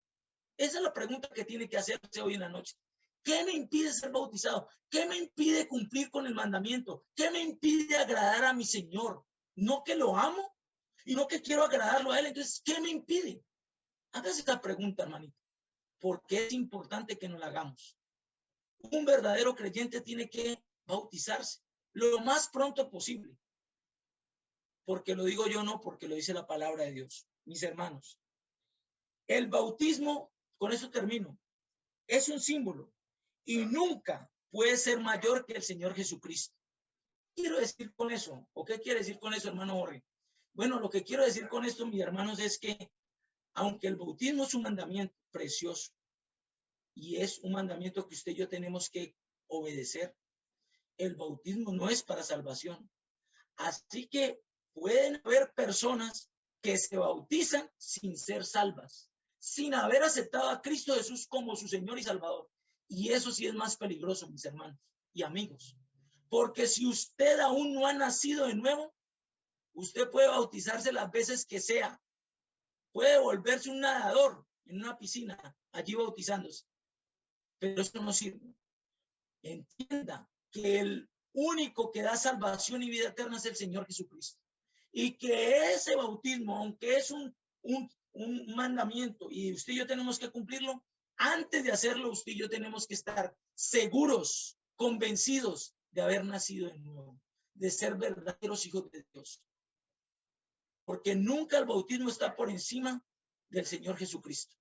Esa es la pregunta que tiene que hacerse hoy en la noche. ¿Qué me impide ser bautizado? ¿Qué me impide cumplir con el mandamiento? ¿Qué me impide agradar a mi Señor? No que lo amo y no que quiero agradarlo a Él. Entonces, ¿qué me impide? Hágase esta pregunta, hermanito, porque es importante que nos la hagamos. Un verdadero creyente tiene que bautizarse lo más pronto posible. Porque lo digo yo, no, porque lo dice la palabra de Dios. Mis hermanos, el bautismo, con eso termino, es un símbolo y nunca puede ser mayor que el Señor Jesucristo. ¿Qué quiero decir con eso? ¿O qué quiere decir con eso, hermano Jorge? Bueno, lo que quiero decir con esto, mis hermanos, es que aunque el bautismo es un mandamiento precioso y es un mandamiento que usted y yo tenemos que obedecer, el bautismo no es para salvación. Así que pueden haber personas que se bautizan sin ser salvas, sin haber aceptado a Cristo Jesús como su Señor y Salvador. Y eso sí es más peligroso, mis hermanos y amigos. Porque si usted aún no ha nacido de nuevo, usted puede bautizarse las veces que sea. Puede volverse un nadador en una piscina, allí bautizándose. Pero eso no sirve. Entienda que el único que da salvación y vida eterna es el Señor Jesucristo. Y que ese bautismo, aunque es un mandamiento y usted y yo tenemos que cumplirlo, antes de hacerlo usted y yo tenemos que estar seguros, convencidos de haber nacido de nuevo, de ser verdaderos hijos de Dios. Porque nunca el bautismo está por encima del Señor Jesucristo.